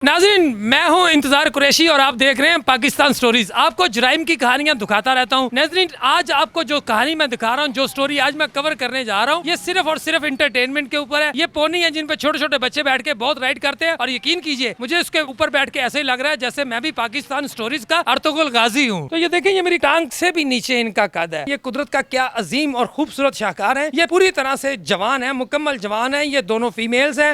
नाज़रीन, मैं हूं इंतजार कुरैशी और आप देख रहे हैं पाकिस्तान स्टोरीज। आपको जराइम की कहानियां दिखाता रहता हूं। नाज़रीन, आज आपको जो कहानी मैं दिखा रहा हूं, जो स्टोरी आज मैं कवर करने जा रहा हूं, ये सिर्फ और सिर्फ इंटरटेनमेंट के ऊपर है। ये पोनी है जिन पे छोटे छोटे बच्चे बैठ के बहुत राइड करते हैं और यकीन कीजिए मुझे इसके ऊपर बैठ के ऐसे ही लग रहा है जैसे मैं भी पाकिस्तान स्टोरीज का अर्तुगरुल गाजी हूँ। तो ये देखें, ये मेरी टांग से भी नीचे इनका कद है। ये कुदरत का क्या अजीम और खूबसूरत शाहकार है। ये पूरी तरह से जवान है, मुकम्मल जवान है। ये दोनों फीमेल्स है।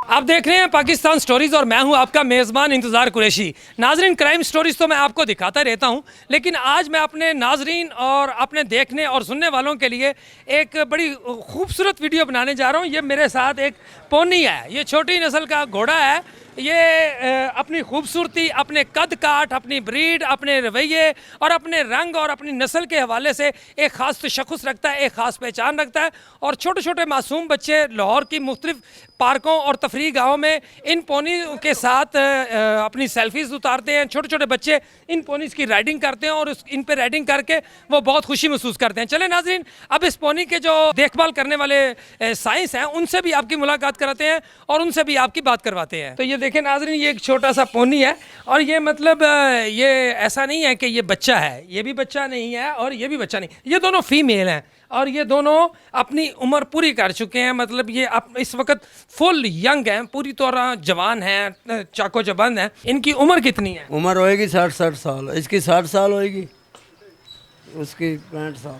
आप देख रहे हैं पाकिस्तान स्टोरीज और मैं हूं आपका मेज़बान इंतज़ार कुरैशी। नाजरीन, क्राइम स्टोरीज तो मैं आपको दिखाता रहता हूं, लेकिन आज मैं अपने नाजरीन और अपने देखने और सुनने वालों के लिए एक बड़ी खूबसूरत वीडियो बनाने जा रहा हूं। ये मेरे साथ एक पोनी है। ये छोटी नस्ल का घोड़ा है। ये अपनी खूबसूरती, अपने कद काठ, अपनी ब्रीड, अपने रवैये और अपने रंग और अपनी नस्ल के हवाले से एक ख़ास तशख़्ख़ुस रखता है, एक ख़ास पहचान रखता है। और छोटे छोटे मासूम बच्चे लाहौर की मुख्तलिफ पार्कों और तफरी गाहों में इन पोनी के साथ अपनी सेल्फीज़ उतारते हैं। छोटे छोटे बच्चे इन पोनीज़ की राइडिंग करते हैं और इन पर राइडिंग करके वो बहुत खुशी महसूस करते हैं। चले नाज़रीन, अब इस पोनी के जो देखभाल करने वाले साइंस हैं उनसे भी आपकी मुलाकात कराते हैं और उनसे भी आपकी बात करवाते हैं। तो ये देखें नाज़रीन, ये एक छोटा सा पोनी है और ये मतलब ये ऐसा नहीं है कि ये बच्चा है, ये भी बच्चा नहीं है और ये भी बच्चा नहीं, ये दोनों फीमेल हैं और ये दोनों अपनी उम्र पूरी कर चुके हैं। मतलब ये इस वक्त फुल यंग हैं, पूरी तरह जवान हैं, चाको चबंद हैं। इनकी उम्र कितनी है? उम्र होएगी 60 साल। इसकी 60 साल होएगी, उसकी 65 साल।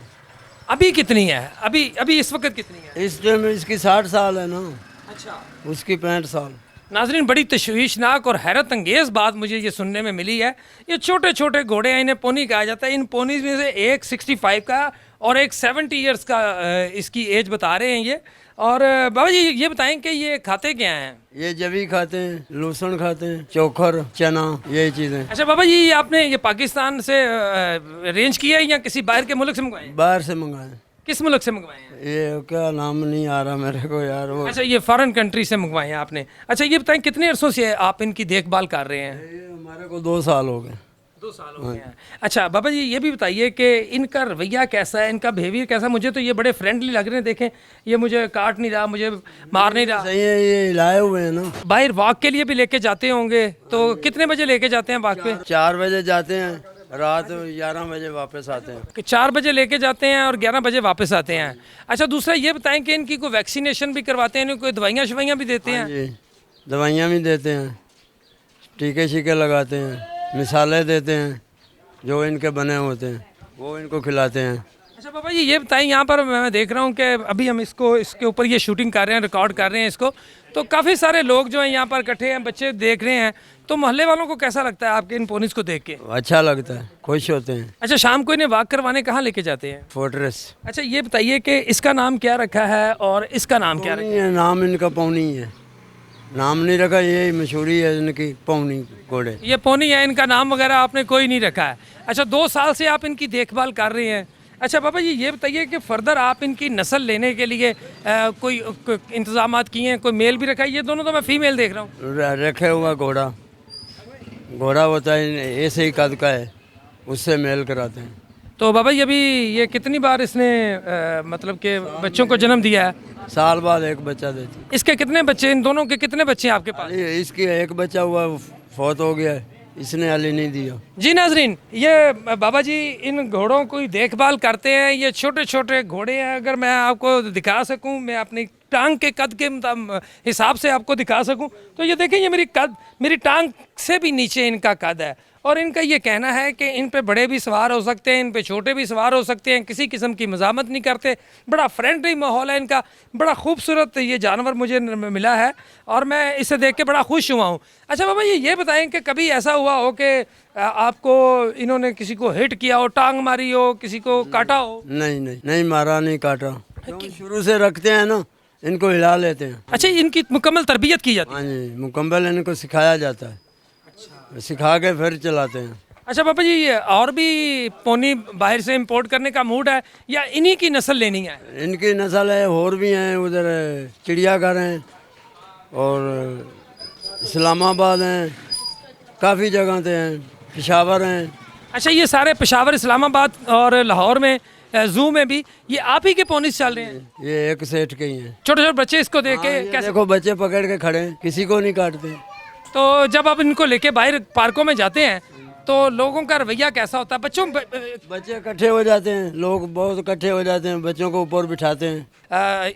अभी कितनी है? अभी इस वक्त कितनी है? इस टाइम इसकी 60 साल है ना। अच्छा। उसकी 65 साल। नाज़रीन, बड़ी तशवीशनाक और हैरत अंगेज़ बात मुझे ये सुनने में मिली है। ये छोटे छोटे घोड़े हैं, इन्हें पोनी कहा जाता है। इन पोनीज़ में से एक 65 का और एक 70 ईयर्स का इसकी एज बता रहे हैं ये। और बाबा जी ये बताएं कि ये खाते क्या हैं? ये जवी खाते हैं, लहसुन खाते हैं, चोखर, चना, यही चीज़ें। अच्छा बाबा जी, ये आपने ये पाकिस्तान से रेंज किया है या किसी बाहर के मुल्क से मंगवाए? बाहर से मंगाए। किस मुल्क से मंगवाए हैं? ये क्या नाम नहीं आ रहा मेरे को यार वो। अच्छा, ये फॉरेन कंट्री से मंगवाए हैं आपने। अच्छा, ये बताएं कितने अरसों से आप इनकी देखभाल कर रहे हैं? ये हमारे को 2 साल हो गए। 2 साल हो गए हैं। अच्छा बाबा जी, ये भी बताइए कि इनका रवैया कैसा है, इनका बिहेवियर कैसा है? मुझे तो ये बड़े फ्रेंडली लग रहे हैं। देखें, ये मुझे काट नहीं रहा, मुझे मार नहीं रहा। सही है, ये हिलाए हुए हैं ना। बाहर वॉक के लिए भी लेके जाते होंगे, तो कितने बजे लेके जाते हैं वॉक पे? 4 बजे जाते हैं, रात 11 बजे वापस आते हैं। कि 4 बजे लेके जाते हैं और 11 बजे वापस आते हैं। अच्छा, दूसरा ये बताएं कि इनकी कोई वैक्सीनेशन भी करवाते हैं, इन्हें कोई दवाइयाँ शवाइयाँ भी देते हैं? जी, दवाइयाँ भी देते हैं, टीके शीके लगाते हैं, मिसाले देते हैं, जो इनके बने होते हैं वो इनको खिलाते हैं। अच्छा बाबा जी, ये बताएं, यहाँ पर मैं देख रहा हूँ कि अभी हम इसके ऊपर ये शूटिंग कर रहे हैं, रिकॉर्ड कर रहे हैं इसको, तो काफ़ी सारे लोग जो हैं यहाँ पर इकट्ठे हैं, बच्चे देख रहे हैं। तो मोहल्ले वालों को कैसा लगता है आपके इन पोनीस को देख के? अच्छा लगता है, खुश होते हैं। अच्छा, शाम को इन्हें वॉक करवाने कहाँ लेके जाते हैं? फोर्ट्रेस। अच्छा, ये बताइए कि इसका नाम क्या रखा है और इसका नाम क्या रखा है? है नाम इनका पौनी है, नाम नहीं रखा, ये मशहूरी है इनकी पौनी घोड़े। ये पोनी है, इनका नाम वगैरह आपने कोई नहीं रखा है। अच्छा, 2 साल से आप इनकी देखभाल कर रहे हैं। अच्छा बाबा जी, ये बताइए कि फर्दर आप इनकी नस्ल लेने के लिए कोई इंतजाम किए हैं? कोई मेल भी रखा है? ये दोनों तो मैं फीमेल देख रहा हूँ। रखे हुआ घोड़ा होता है, ऐसे ही कद का है, उससे मेल कराते हैं। तो बाबा जी, अभी ये कितनी बार इसने मतलब के बच्चों को जन्म दिया है? साल बाद एक बच्चा देती। इसके कितने बच्चे, इन दोनों के कितने बच्चे हैं आपके पास? इसकी एक बच्चा हुआ, फौत हो गया है, इसने अली नहीं दिया। जी नाजरीन, ये बाबा जी इन घोड़ों की देखभाल करते हैं। ये छोटे छोटे घोड़े हैं। अगर मैं आपको दिखा सकूं, मैं अपनी टांग के कद के हिसाब से आपको दिखा सकूं, तो ये देखें, ये मेरी टांग से भी नीचे इनका कद है। और इनका ये कहना है कि इन पे बड़े भी सवार हो सकते हैं, इन पे छोटे भी सवार हो सकते हैं, किसी किस्म की मज़ामत नहीं करते। बड़ा फ्रेंडली माहौल है इनका। बड़ा खूबसूरत ये जानवर मुझे मिला है और मैं इसे देख के बड़ा खुश हुआ हूँ। अच्छा बाबा ये बताएं कि कभी ऐसा हुआ हो कि आपको इन्होंने किसी को हिट किया हो, टांग मारी हो, किसी को काटा हो? नहीं मारा, नहीं काटा। शुरू से रखते हैं ना, इनको हिला लेते हैं। अच्छा, इनकी मुकम्मल तरबियत की जाती है? हाँ जी, मुकम्मल इनको सिखाया जाता है। अच्छा। सिखा के फिर चलाते हैं। अच्छा बाबा जी, ये और भी पोनी बाहर से इंपोर्ट करने का मूड है या इन्हीं की नस्ल लेनी है? इनकी नस्ल है, और भी हैं, उधर चिड़ियाघर हैं और इस्लामाबाद हैं, काफ़ी जगह पे हैं, पेशावर हैं। अच्छा, ये सारे पेशावर, इस्लामाबाद और लाहौर में जू में भी, ये आप ही के पोनीस चल रहे हैं? ये एक सेठ के ही हैं। छोटे छोटे बच्चे इसको देख के हाँ, ये कैसे? देखो बच्चे पकड़ के खड़े हैं, किसी को नहीं काटते। तो जब आप इनको लेके बाहर पार्कों में जाते हैं तो लोगों का रवैया कैसा होता है? बच्चे इकट्ठे हो जाते हैं, लोग बहुत इकट्ठे हो जाते हैं, बच्चों को ऊपर बिठाते हैं।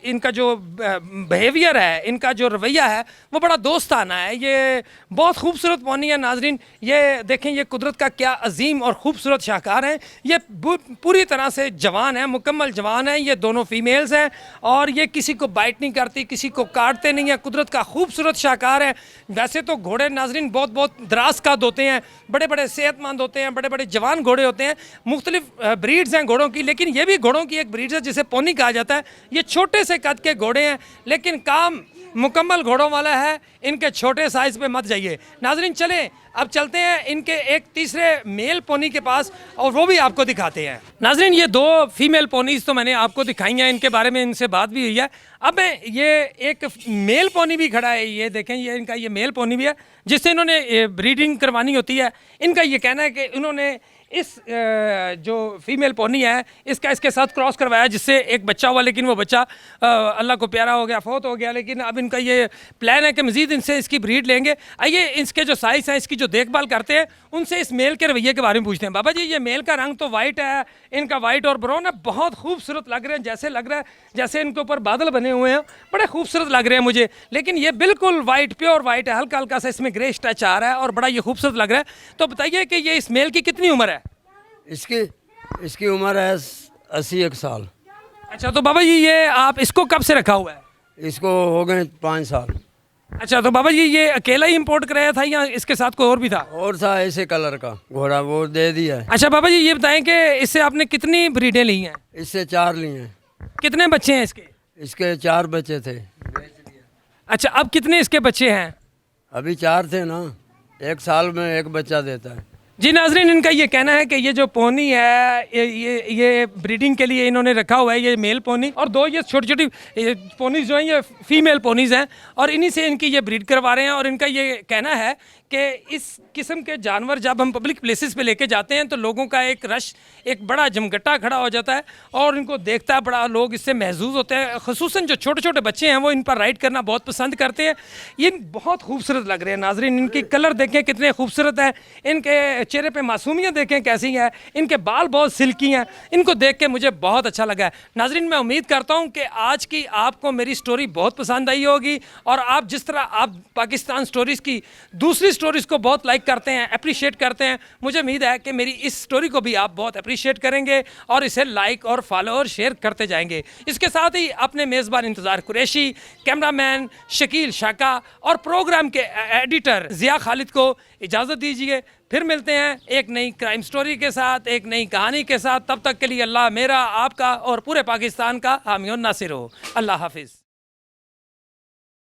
इनका जो बिहेवियर है, इनका जो रवैया है वो बड़ा दोस्ताना है। ये बहुत खूबसूरत पोनी है नाजरीन। ये देखें, ये कुदरत का क्या अजीम और ख़ूबसूरत शाहकार हैं। ये पूरी तरह से जवान है, मुकम्मल जवान है। ये दोनों फीमेल्स हैं और ये किसी को बाइट नहीं करती, किसी को काटते नहीं है। कुदरत का खूबसूरत शाहकार है। वैसे तो घोड़े नाजरीन बहुत बहुत दराज कद होते हैं, बड़े बड़े सेहतमंद होते हैं, बड़े बड़े जवान घोड़े होते हैं। मुख्तलिफ ब्रीड्स हैं घोड़ों की, लेकिन ये भी घोड़ों की एक ब्रीड है जिसे पोनी कहा जाता है। ये छोटे से कद के घोड़े हैं लेकिन काम मुकम्मल घोड़ों वाला है। इनके छोटे साइज पे मत जाइए नाजरीन। चलें अब चलते हैं इनके एक तीसरे मेल पोनी के पास और वो भी आपको दिखाते हैं। नाजरीन, ये दो फीमेल पोनीज तो मैंने आपको दिखाई हैं, इनके बारे में इनसे बात भी हुई है। अब ये एक मेल पोनी भी खड़ा है, ये देखें, ये इनका ये मेल पोनी भी है जिससे इन्होंने ब्रीडिंग करवानी होती है। इनका ये कहना है कि इन्होंने इस जो फीमेल पोनी है इसका इसके साथ क्रॉस करवाया जिससे एक बच्चा हुआ, लेकिन वो बच्चा अल्लाह को प्यारा हो गया, फौत हो गया। लेकिन अब इनका ये प्लान है कि मज़ीद इनसे इसकी ब्रीड लेंगे। आइए इसके जो साइज़ हैं, इसकी जो देखभाल करते हैं, उनसे इस मेल के रवैये के बारे में पूछते हैं। बाबा जी, ये मेल का रंग तो वाइट है, इनका वाइट और ब्राउन है, बहुत खूबसूरत लग रहे हैं। जैसे लग रहा है जैसे इनके ऊपर बादल बने हुए हैं, बड़े खूबसूरत लग रहे हैं मुझे। लेकिन ये बिल्कुल वाइट, प्योर वाइट है, हल्का हल्का सा इसमें ग्रेश टच आ रहा है और बड़ा ये खूबसूरत लग रहा है। तो बताइए कि ये इस मेल की कितनी उम्र है? इसकी उम्र है 81 साल। अच्छा, तो बाबा जी ये आप इसको कब से रखा हुआ है? इसको हो गए 5 साल। अच्छा, तो बाबा जी ये अकेला ही इंपोर्ट कराया था या इसके साथ कोई और भी था? और था ऐसे कलर का घोड़ा, वो दे दिया है। अच्छा बाबा जी, ये बताएं कि इससे आपने कितनी ब्रीडें ली हैं? इससे 4 लिए हैं। कितने बच्चे हैं इसके? इसके 4 बच्चे थे। अच्छा, अब कितने इसके बच्चे हैं? अभी 4 थे ना, 1 साल में 1 बच्चा देता है। जी नाजरीन, इनका ये कहना है कि ये जो पोनी है ये ब्रीडिंग के लिए इन्होंने रखा हुआ है, ये मेल पोनी, और 2 ये छोटी छोटी पोनीज जो हैं ये फीमेल पोनीज हैं और इन्हीं से इनकी ये ब्रीड करवा रहे हैं। और इनका ये कहना है कि इस किस्म के जानवर जब हम पब्लिक प्लेसेस पे लेके जाते हैं तो लोगों का एक रश, एक बड़ा जमघटा खड़ा हो जाता है और इनको देखता है बड़ा लोग इससे महसूस होते हैं। ख़ुसूसन जो छोटे छोटे बच्चे हैं वो इन पर राइड करना बहुत पसंद करते हैं। ये बहुत खूबसूरत लग रहे हैं नाजरीन। इनकी कलर देखें कितने खूबसूरत हैं, इनके चेहरे पे मासूमियत देखें कैसी है, इनके बाल बहुत सिल्की हैं। इनको देख के मुझे बहुत अच्छा लगा है। नाजरीन, मैं उम्मीद करता हूँ कि आज की आपको मेरी स्टोरी बहुत पसंद आई होगी और आप जिस तरह आप पाकिस्तान स्टोरीज़ की दूसरी स्टोरीज़ को बहुत लाइक करते हैं, अप्रिशिएट करते हैं, मुझे उम्मीद है कि मेरी इस स्टोरी को भी आप बहुत अप्रिशिएट करेंगे और इसे लाइक और फॉलो और शेयर करते जाएंगे। इसके साथ ही अपने मेज़बान इंतज़ार कुरैशी, कैमरामैन शकील शाका और प्रोग्राम के एडिटर ज़िया खालिद को इजाज़त दीजिए। फिर मिलते हैं एक नई क्राइम स्टोरी के साथ, एक नई कहानी के साथ। तब तक के लिए अल्लाह मेरा, आपका और पूरे पाकिस्तान का हामी और नासिर हो। अल्लाह हाफिज़।